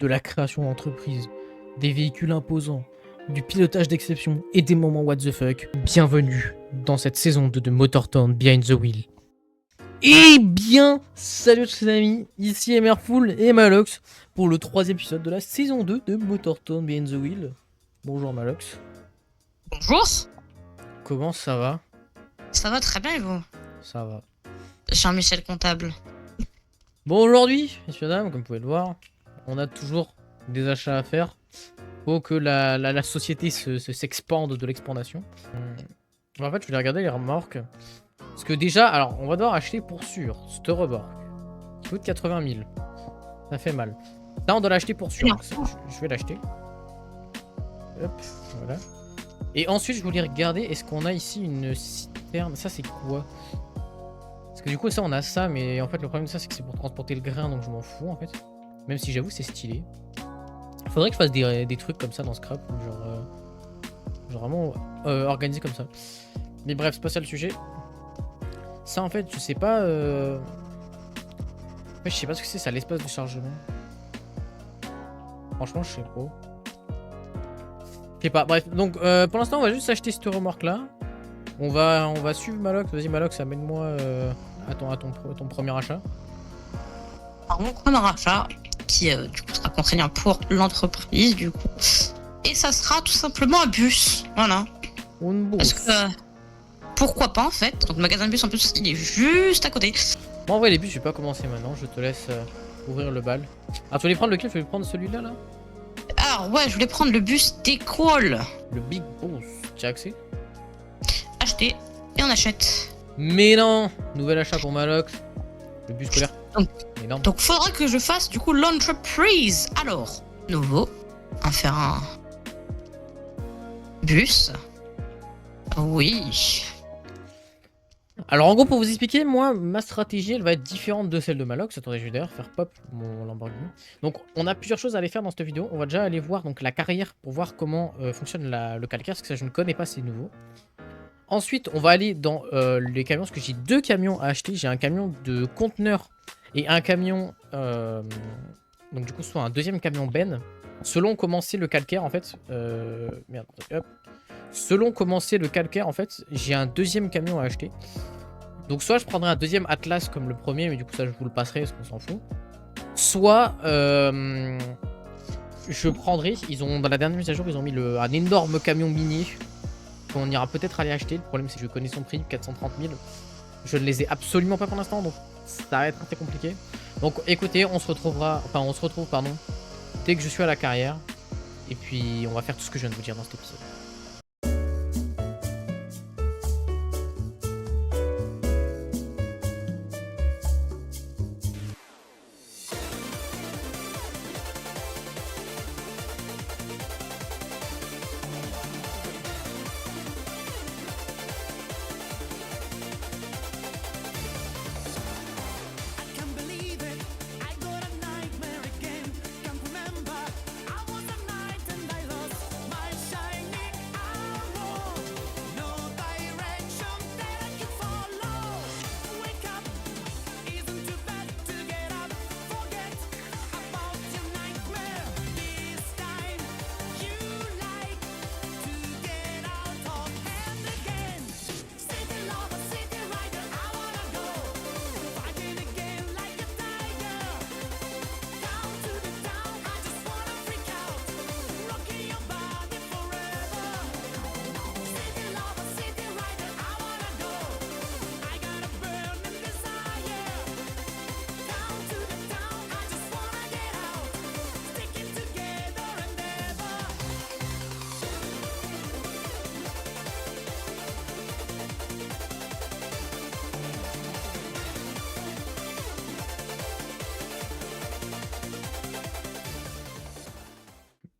de la création d'entreprise, des véhicules imposants, du pilotage d'exception et des moments what the fuck. Bienvenue dans cette saison 2 de Motortown Behind the Wheel. Eh bien, salut les amis, ici Emerfull et Malox pour le 3e épisode de la saison 2 de Motortown Behind the Wheel. Bonjour Malox. Bonjour. Comment ça va? Ça va très bien et vous? Ça va. Jean-Michel Comptable. Bon, aujourd'hui, messieurs dames, comme vous pouvez le voir, on a toujours des achats à faire. Faut que la société s'expande de l'expandation. En fait, je vais regarder les remorques. Parce que déjà, alors, on va devoir acheter pour sûr cette remorque qui coûte 80 000. Ça fait mal. Là, on doit l'acheter pour sûr. Je vais l'acheter. Hop, voilà. Et ensuite, je voulais regarder, est-ce qu'on a ici une citerne? Ça, c'est quoi? Parce que du coup, ça, on a ça, mais en fait, le problème de ça, c'est que c'est pour transporter le grain, donc je m'en fous, en fait. Même si j'avoue, c'est stylé. Faudrait que je fasse des trucs comme ça dans Scrap, genre vraiment organisé comme ça. Mais bref, c'est pas ça le sujet. Ça, en fait, je sais pas... En fait, je sais pas ce que c'est, ça, l'espace de chargement. Franchement, je sais pas. Je sais pas, bref. Donc, pour l'instant, on va juste acheter cette remorque-là. On va suivre Malox. Vas-y, Malox, amène-moi à ton premier achat. Alors, mon premier achat, qui du coup sera contraignant pour l'entreprise, du coup. Et ça sera tout simplement un bus. Voilà. Parce que pourquoi pas en fait. Donc, le magasin de bus en plus, il est juste à côté. Bon, en vrai, les bus, je vais pas commencer maintenant. Je te laisse ouvrir le bal. Ah, tu voulais prendre lequel? Tu voulais prendre celui-là, là? Alors, ouais, je voulais prendre le bus d'école. Le Big Boss. Tu as accès? Acheter et on achète. Mais non! Nouvel achat pour Malox. Le bus scolaire. Énorme. Donc, faudra que je fasse du coup l'entreprise. Alors, nouveau. On va faire un bus. Oui. Alors en gros, pour vous expliquer, moi, ma stratégie, elle va être différente de celle de Malox. Attendez, je vais d'ailleurs faire pop mon Lamborghini. Donc on a plusieurs choses à aller faire dans cette vidéo. On va déjà aller voir donc la carrière pour voir comment fonctionne le calcaire, parce que ça je ne connais pas, c'est nouveau. Ensuite, on va aller dans les camions, parce que j'ai 2 camions à acheter. J'ai un camion de conteneur et un camion... donc du coup, soit un deuxième camion Ben. Selon comment c'est le calcaire, en fait... merde, hop. Selon comment c'est le calcaire, en fait, j'ai un deuxième camion à acheter. Donc soit je prendrai un deuxième Atlas comme le premier, mais du coup ça je vous le passerai parce qu'on s'en fout. Soit je prendrai, ils ont dans la dernière mise à jour, ils ont mis un énorme camion minier qu'on ira peut-être aller acheter. Le problème c'est que je connais son prix, 430 000. Je ne les ai absolument pas pour l'instant, donc ça va être très compliqué. Donc écoutez, on se retrouve, pardon, dès que je suis à la carrière. Et puis on va faire tout ce que je viens de vous dire dans cet épisode.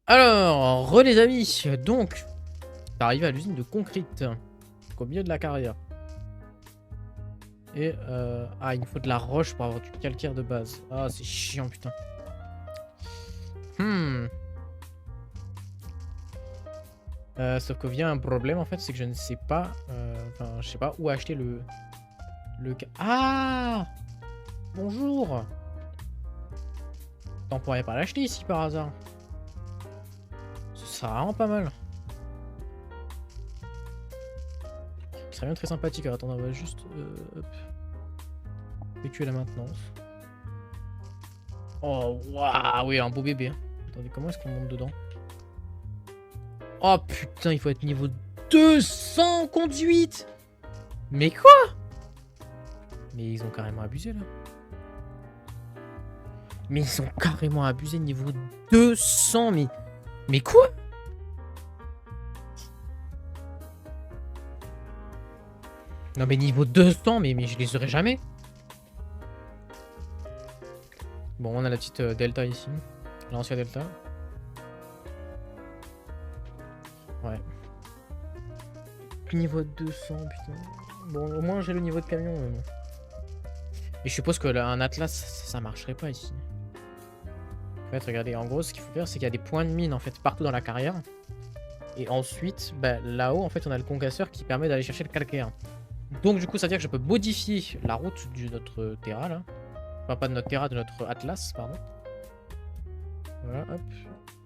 Alors, les amis, donc, t'arrives à l'usine de concrete, au milieu de la carrière. Et, ah, il me faut de la roche pour avoir du calcaire de base. Ah, c'est chiant, putain. Sauf qu'il y a un problème, en fait, c'est que je ne sais pas, enfin, je sais pas où acheter le Ah! Bonjour! temps pourrait pas l'acheter ici par hasard. Ce sera vraiment pas mal. Ce serait bien très sympathique. Alors, attends, on va juste hop. Effectuer la maintenance. Oh, waouh, oui, un beau bébé. Attendez, comment est-ce qu'on monte dedans? Oh putain, il faut être niveau 200 conduite. Mais quoi? Mais ils ont carrément abusé là. Mais ils ont carrément abusé niveau 200. Mais quoi? Non mais niveau 200, mais je les aurais jamais. Bon, on a la petite Delta ici. L'ancien Delta. Ouais. Niveau 200, putain. Bon, au moins j'ai le niveau de camion. Mais bon. Et je suppose que là, un Atlas, ça marcherait pas ici. En fait, regardez, en gros, ce qu'il faut faire, c'est qu'il y a des points de mine en fait partout dans la carrière. Et ensuite, bah, là-haut, en fait, on a le concasseur qui permet d'aller chercher le calcaire. Donc, du coup, ça veut dire que je peux modifier la route de notre Terra là. Enfin, pas de notre Terra, de notre Atlas, pardon. Voilà, hop.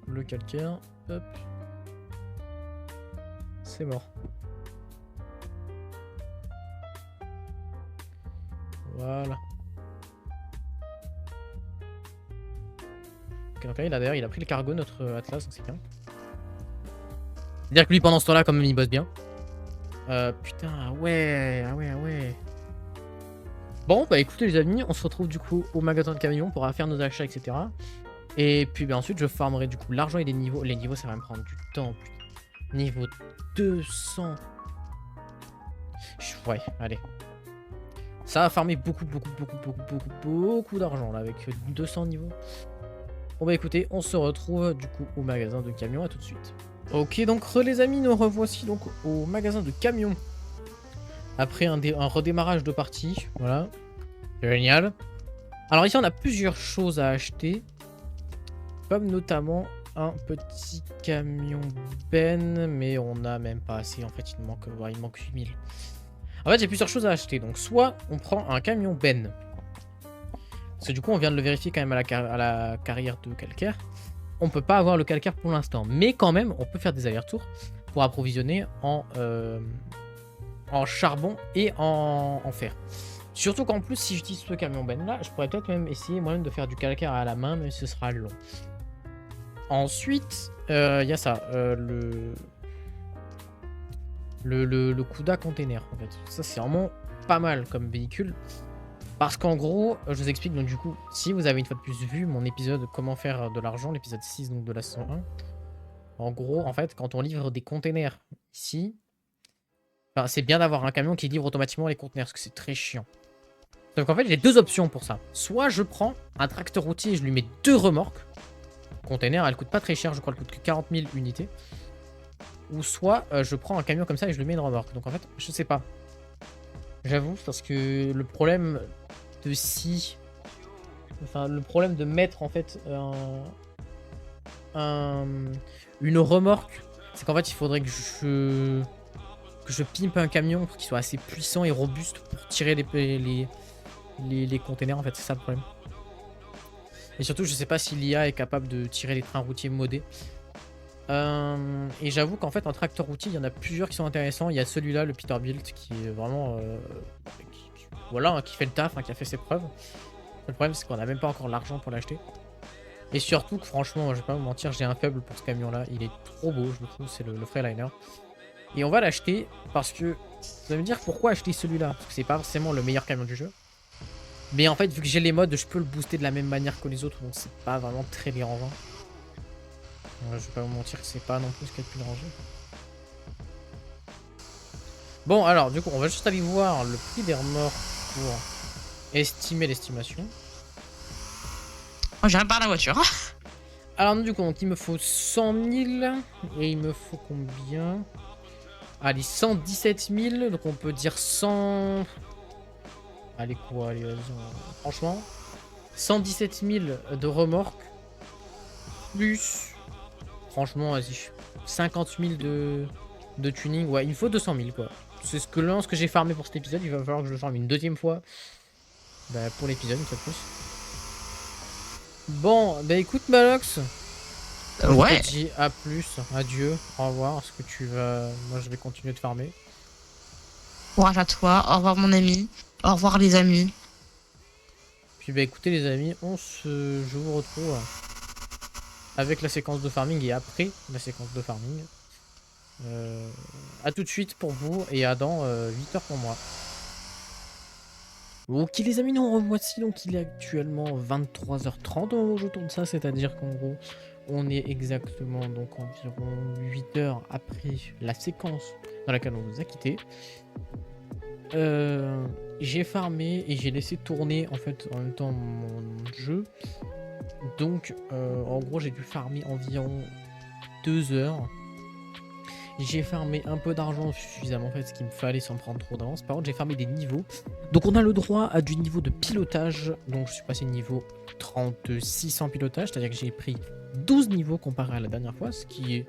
Le calcaire, hop. C'est mort. Voilà. Ok, donc là, d'ailleurs, il a pris le cargo, notre Atlas, donc c'est bien. C'est-à-dire que lui, pendant ce temps-là, comme il bosse bien. Putain, ah ouais. Bon, bah écoutez les amis, on se retrouve du coup au magasin de camions pour faire nos achats, etc. Et puis bah, ensuite, je farmerai du coup l'argent et les niveaux. Les niveaux, ça va me prendre du temps, putain. Niveau 200. Ouais, allez. Ça va farmer beaucoup d'argent là, avec 200 niveaux. Bon bah écoutez, on se retrouve du coup au magasin de camions, à tout de suite. Ok, donc les amis, nous revoici donc au magasin de camions. Après un redémarrage de partie, voilà. Génial. Alors ici, on a plusieurs choses à acheter. Comme notamment un petit camion Ben, mais on n'a même pas assez. En fait, il manque 8000. En fait, il y a plusieurs choses à acheter. Donc soit on prend un camion Ben. Parce que du coup, on vient de le vérifier quand même à la carrière de calcaire. On peut pas avoir le calcaire pour l'instant. Mais quand même, on peut faire des allers-retours pour approvisionner en charbon et en fer. Surtout qu'en plus, si j'utilise ce camion Ben là, je pourrais peut-être même essayer moi-même de faire du calcaire à la main, mais ce sera long. Ensuite, il y a ça, le Kuda container en fait. Ça, c'est vraiment pas mal comme véhicule. Parce qu'en gros, je vous explique, donc du coup, si vous avez une fois de plus vu mon épisode Comment faire de l'argent, l'épisode 6 donc de la saison 1, en gros, en fait, quand on livre des containers ici, enfin, c'est bien d'avoir un camion qui livre automatiquement les containers, parce que c'est très chiant. Donc en fait, j'ai deux options pour ça. Soit je prends un tracteur routier et je lui mets 2 remorques. Container, elle coûte pas très cher, je crois qu'elle coûte que 40 000 unités. Ou soit je prends un camion comme ça et je lui mets une remorque. Donc en fait, je sais pas. J'avoue, parce que le problème de le problème de mettre en fait une remorque, c'est qu'en fait il faudrait que je pimpe un camion pour qu'il soit assez puissant et robuste pour tirer les containers, en fait, c'est ça le problème. Et surtout, je sais pas si l'IA est capable de tirer les trains routiers modés. Et j'avoue qu'en fait, en tracteur routier, il y en a plusieurs qui sont intéressants. Il y a celui-là, le Peterbilt, qui est vraiment... voilà, hein, qui fait le taf, hein, qui a fait ses preuves. Le problème, c'est qu'on n'a même pas encore l'argent pour l'acheter. Et surtout que franchement, je vais pas vous mentir, j'ai un faible pour ce camion-là. Il est trop beau, je le trouve, c'est le Freiliner. Et on va l'acheter parce que... Vous allez me dire pourquoi acheter celui-là? Parce que c'est pas forcément le meilleur camion du jeu. Mais en fait, vu que j'ai les mods, je peux le booster de la même manière que les autres, donc c'est pas vraiment très dérangeant. Je vais pas vous mentir que c'est pas non plus ce qu'il y a de plus dérangé. Bon, alors, du coup, on va juste aller voir le prix des remorques pour estimer l'estimation. Oh, j'ai même pas la voiture. Alors, du coup, donc, il me faut 100 000. Et il me faut combien? Allez, 117 000. Donc, on peut dire 100... Allez, quoi? Allez, vas-y. Franchement, 117 000 de remorques. Plus... Franchement, vas-y. 50 000 de tuning. Ouais, il me faut 200 000, quoi. C'est ce que j'ai farmé pour cet épisode. Il va falloir que je le farme une deuxième fois. Bah, pour l'épisode, une fois de plus. Bon, bah écoute Malox. Ouais. Je te dis à plus, adieu, au revoir. Est-ce que tu vas... Moi je vais continuer de farmer. Courage à toi, au revoir mon ami, au revoir les amis. Puis bah écoutez les amis, je vous retrouve avec la séquence de farming et après la séquence de farming. À tout de suite pour vous et à dans 8 heures pour moi. Ok les amis, nous revoici, donc il est actuellement 23h30 au moment où je tourne ça, c'est-à-dire qu'en gros on est exactement donc environ 8 heures après la séquence dans laquelle on nous a quitté. J'ai farmé et j'ai laissé tourner en fait en même temps mon jeu. Donc en gros j'ai dû farmer environ 2 heures. J'ai farmé un peu d'argent suffisamment en fait ce qu'il me fallait sans prendre trop d'avance. Par contre j'ai farmé des niveaux. Donc on a le droit à du niveau de pilotage. Donc je suis passé niveau 36 en pilotage. C'est à dire que j'ai pris 12 niveaux comparé à la dernière fois. Ce qui est...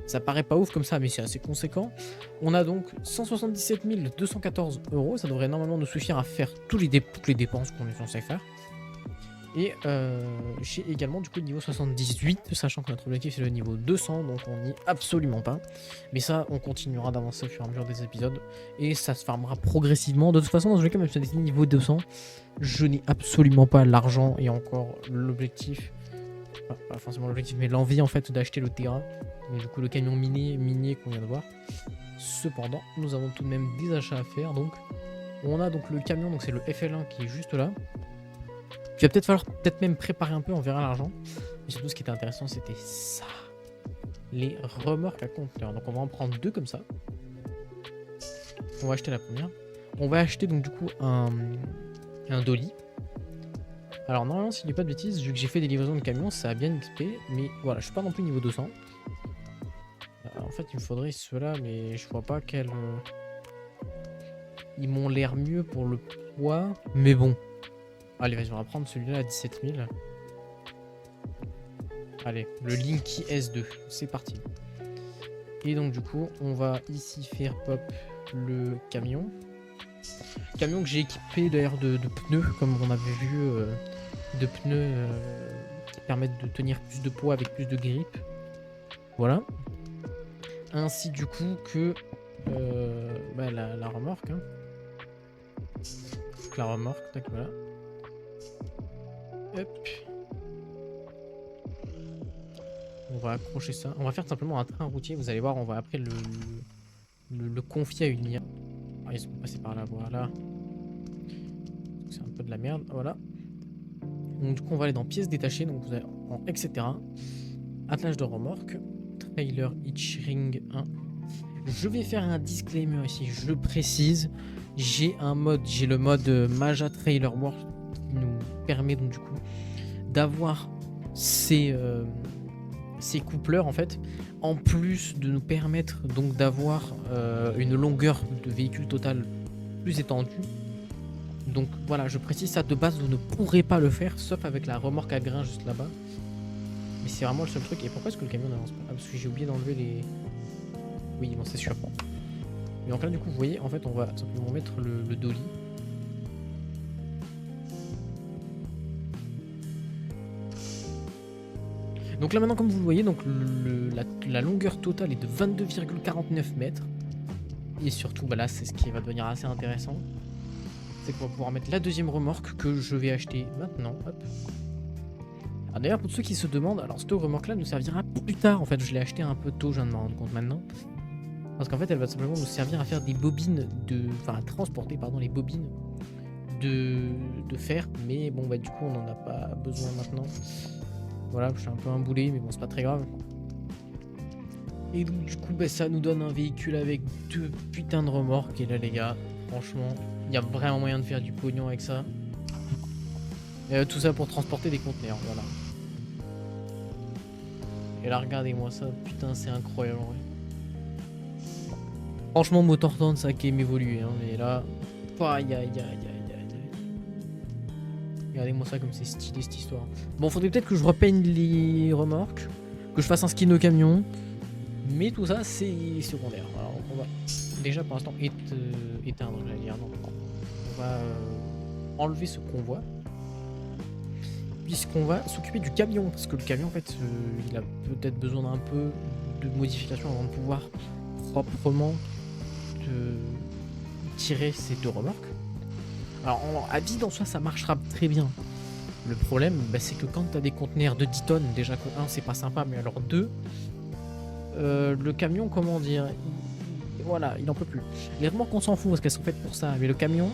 Ça paraît pas ouf comme ça, mais c'est assez conséquent. On a donc 177 214 €. Ça devrait normalement nous suffire à faire toutes les dépenses qu'on est censé faire. Et j'ai également du coup le niveau 78, sachant que notre objectif c'est le niveau 200, donc on n'y est absolument pas. Mais ça, on continuera d'avancer au fur et à mesure des épisodes. Et ça se farmera progressivement. De toute façon, dans tous les cas, même si on est niveau 200, je n'ai absolument pas l'argent et encore l'objectif. Pas forcément l'objectif, mais l'envie en fait d'acheter le terrain. Et du coup le camion minier qu'on vient de voir. Cependant, nous avons tout de même des achats à faire. Donc on a donc le camion, donc c'est le FL1 qui est juste là. Il va peut-être falloir même préparer un peu, on verra l'argent. Mais surtout ce qui était intéressant c'était ça. Les remorques à conteneurs. Donc on va en prendre 2 comme ça. On va acheter la première. On va acheter donc du coup un dolly. Alors normalement si je dis pas de bêtises, vu que j'ai fait des livraisons de camions, ça a bien XP, mais voilà, je suis pas non plus niveau 200. En fait il me faudrait ceux-là, mais je vois pas quel... Ils m'ont l'air mieux pour le poids, mais bon. Allez vas-y, on va prendre celui-là à 17 000. Allez, le Linky S2, c'est parti. Et donc du coup, on va ici faire pop le camion. Camion que j'ai équipé d'ailleurs de pneus, comme on avait vu, de pneus qui permettent de tenir plus de poids avec plus de grippe. Voilà. Ainsi du coup que bah, la remorque. Hein. Donc, la remorque, tac, voilà. Hop. On va accrocher ça. On va faire simplement un train routier. Vous allez voir, on va après le confier à une IA. Ah, ils sont passés par là, voilà. C'est un peu de la merde, voilà. Donc du coup on va aller dans pièces détachées, donc vous allez en etc. Attelage de remorque, trailer hitchring 1. Je vais faire un disclaimer ici, je précise, j'ai le mode Maja Trailer Work qui nous permet donc du coup d'avoir ces coupleurs en fait, en plus de nous permettre donc d'avoir une longueur de véhicule totale plus étendue. Donc voilà, je précise ça, de base vous ne pourrez pas le faire sauf avec la remorque à grains juste là-bas. Mais c'est vraiment le seul truc. Et pourquoi est-ce que le camion n'avance pas? Ah, parce que j'ai oublié d'enlever les... Oui, bon c'est sûr. Mais donc là du coup vous voyez, en fait on va simplement mettre le dolly. Donc là maintenant comme vous le voyez, donc la longueur totale est de 22,49 mètres. Et surtout bah là c'est ce qui va devenir assez intéressant. C'est qu'on va pouvoir mettre la deuxième remorque que je vais acheter maintenant. Hop. Ah, d'ailleurs pour ceux qui se demandent, alors cette remorque là nous servira plus tard. En fait je l'ai acheté un peu tôt, je viens de m'en rendre compte maintenant. Parce qu'en fait elle va simplement nous servir à faire des bobines de... Enfin à transporter pardon les bobines de fer. Mais bon bah du coup on n'en a pas besoin maintenant. Voilà, je suis un peu un boulet mais bon c'est pas très grave. Et donc du coup bah, ça nous donne un véhicule avec 2 putains de remorques. Et là les gars, franchement, il y a vraiment moyen de faire du pognon avec ça. Tout ça pour transporter des conteneurs, voilà. Et là regardez-moi ça, putain c'est incroyable en vrai. Franchement Motortown ça a quand même évolué hein, mais là... Aïe aïe aïe aïe aïe. Regardez-moi ça comme c'est stylé cette histoire. Bon faudrait peut-être que je repeigne les remorques, que je fasse un skin au camion. Mais tout ça c'est secondaire. Alors on va déjà pour l'instant éteindre, j'allais dire non. On va enlever ce convoi. Puis puisqu'on va s'occuper du camion. Parce que le camion, en fait, il a peut-être besoin d'un peu de modification avant de pouvoir proprement tirer ces 2 remorques. Alors, à vide en soi, ça marchera très bien. Le problème, bah, c'est que quand tu as des conteneurs de 10 tonnes, déjà que 1, c'est pas sympa, mais alors 2, le camion, comment dire, voilà, il en peut plus. Les remorques, on s'en fout parce qu'elles sont faites pour ça, mais le camion,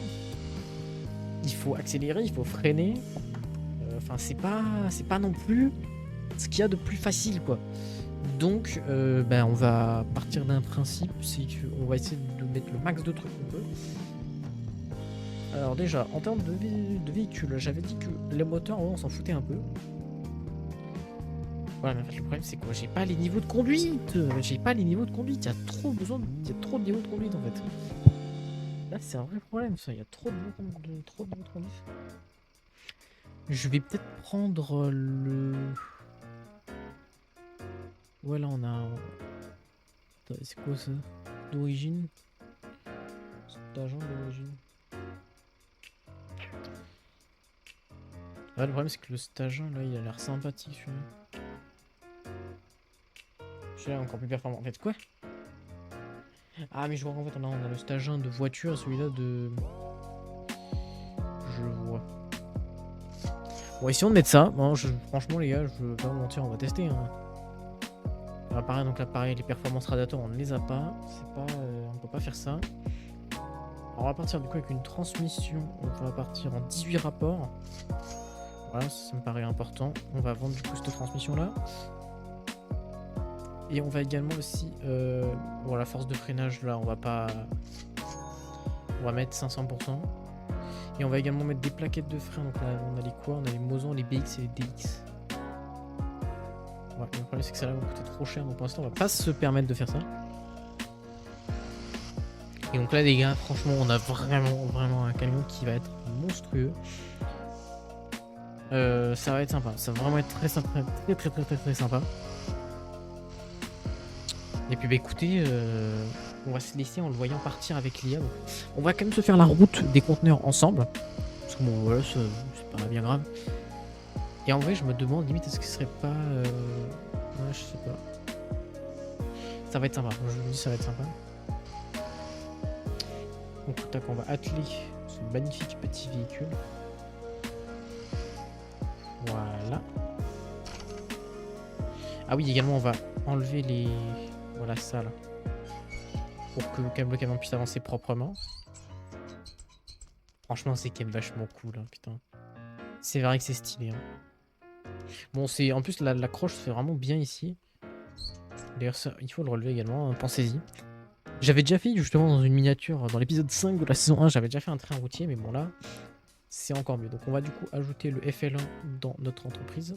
il faut accélérer, il faut freiner. Enfin, c'est pas non plus ce qu'il y a de plus facile, quoi. Donc, ben, on va partir d'un principe, c'est qu'on va essayer de mettre le max de trucs qu'on peut. Alors déjà, en termes de véhicules, j'avais dit que les moteurs, on s'en foutait un peu. Voilà, mais en fait, le problème, c'est quoi? J'ai pas les niveaux de conduite. J'ai pas les niveaux de conduite. Il y a trop de niveaux de conduite, en fait. Là, c'est un vrai problème, ça. Il y a trop de niveaux de conduite. Je vais peut-être prendre le... Ouais, là, on a... C'est quoi, ça? D'origine? C'est agent d'origine. Ah, le problème, c'est que le stage 1, là, il a l'air sympathique, celui-là. Celui-là, encore plus performant. En fait, quoi? Ah, mais je vois qu'en fait, on a le stage 1 de voiture, celui-là de... Je vois. Bon, essayons de mettre ça. Bon, franchement, les gars, je vais pas vous mentir, on va tester. Hein. Alors, pareil, donc là, pareil, les performances radiateurs, on ne les a pas. C'est pas... on peut pas faire ça. Alors, on va partir du coup avec une transmission. On va partir en 18 rapports. Voilà, ça me paraît important. On va vendre du coup cette transmission-là. Et on va également aussi... bon, la force de freinage, là, on va pas... On va mettre 500%. Et on va également mettre des plaquettes de frein. Donc là, on a les quoi? On a les Mosan, les BX et les DX. Ouais, le problème, c'est que ça là va coûter trop cher. Donc pour l'instant, on va pas se permettre de faire ça. Et donc là, les gars, franchement, on a vraiment un camion qui va être monstrueux. Ça va être sympa. Ça va vraiment être très sympa. Très sympa. Et puis, bah écoutez, on va se laisser en le voyant partir avec l'IA. On va quand même se faire la route des conteneurs ensemble. Parce que bon, voilà, c'est pas bien grave. Et en vrai, je me demande limite, est-ce que ce serait pas. Ouais, je sais pas. Ça va être sympa. Je vous dis, ça va être sympa. Donc, tac, on va atteler ce magnifique petit véhicule. Voilà. Ah oui, également, on va enlever les. Voilà ça là. Pour que le camion puisse avancer proprement. Franchement, c'est quand même vachement cool, hein, putain. C'est vrai que c'est stylé. Hein. Bon, c'est en plus la croche se fait vraiment bien ici. D'ailleurs, ça, il faut le relever également, hein, pensez-y. J'avais déjà fait justement dans une miniature, dans l'épisode 5 de la saison 1, j'avais déjà fait un train routier, mais bon là, c'est encore mieux. Donc on va du coup ajouter le FL1 dans notre entreprise.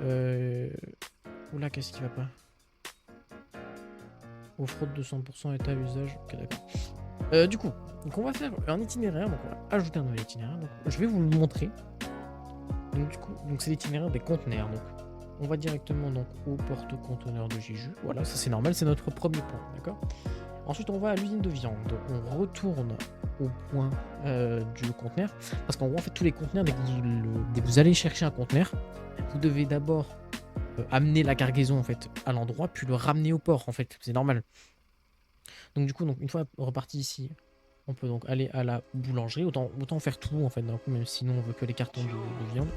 Oula, qu'est-ce qui va pas? Off-road 200% état usage. Ok, d'accord. Du coup, donc on va faire un itinéraire. Donc on va ajouter un nouvel itinéraire. Donc je vais vous le montrer. Donc du coup, donc c'est l'itinéraire des conteneurs. Donc on va directement donc au porte-conteneur de Jéju. Voilà, ça c'est normal, c'est notre premier point, d'accord. Ensuite, on va à l'usine de viande. On retourne au point du conteneur. Parce qu'en gros, en fait, tous les conteneurs, dès que vous allez chercher un conteneur, vous devez d'abord amener la cargaison en fait à l'endroit, puis le ramener au port en fait, c'est normal. Donc du coup, donc, une fois reparti ici, on peut donc aller à la boulangerie, autant faire tout en fait d'un coup, même sinon on veut que les cartons de viande.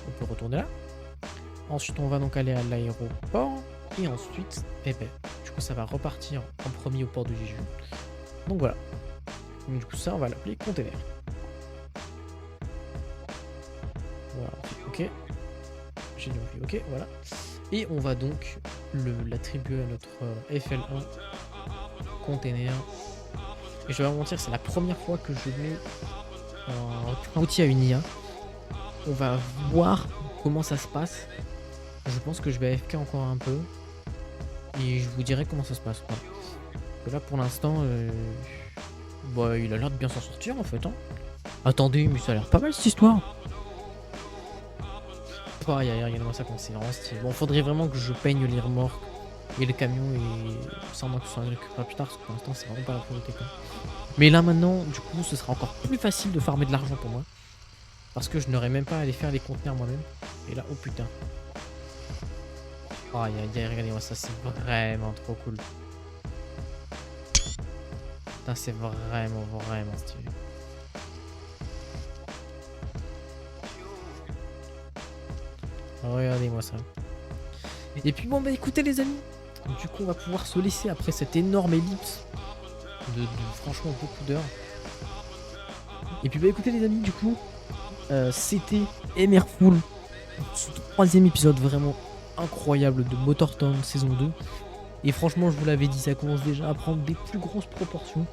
On peut retourner là. Ensuite, on va donc aller à l'aéroport, et ensuite, eh ben, du coup, ça va repartir en premier au port de Jéju. Donc voilà. Donc, du coup, ça, on va l'appeler container. Voilà, ok. J'ai dit ok, voilà. Et on va donc l'attribuer à notre FL1 container. Et je vais pas mentir, c'est la première fois que je mets un outil à une IA. On va voir comment ça se passe. Je pense que je vais AFK encore un peu. Et je vous dirai comment ça se passe. Voilà. Que là pour l'instant, bah, il a l'air de bien s'en sortir en fait. Hein. Attendez, mais ça a l'air pas mal cette histoire. Regardez-moi ça quand c'est vraiment stylé. Bon, faudrait vraiment que je peigne les remorques et le camion et sans que ça récupère plus tard, parce que pour l'instant c'est vraiment pas la priorité quoi. Mais là maintenant, du coup, ce sera encore plus facile de farmer de l'argent pour moi. Parce que je n'aurais même pas à aller faire les conteneurs moi-même. Et là, oh putain. Oh, regardez-moi ça, c'est vraiment trop cool. Putain, c'est vraiment stylé. Regardez-moi ça. Et puis bon, bah écoutez les amis. Du coup, on va pouvoir se laisser après cette énorme ellipse de franchement beaucoup d'heures. Et puis bah écoutez les amis, du coup, c'était Emerful, ce 3e épisode vraiment incroyable de Motortown saison 2. Et franchement, je vous l'avais dit, ça commence déjà à prendre des plus grosses proportions.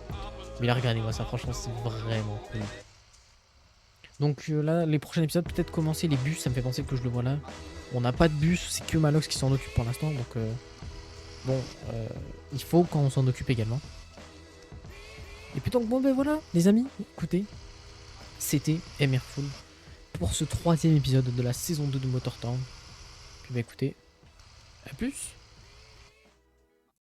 Mais là, regardez-moi ça, franchement, c'est vraiment cool. Donc là, les prochains épisodes, peut-être commencer les bus, ça me fait penser que je le vois là. On n'a pas de bus, c'est que Malox qui s'en occupe pour l'instant, donc bon, il faut qu'on s'en occupe également. Et puis donc bon ben voilà, les amis, écoutez, c'était Emerful pour ce 3e épisode de la saison 2 de Motortown. Puis bah écoutez, à plus.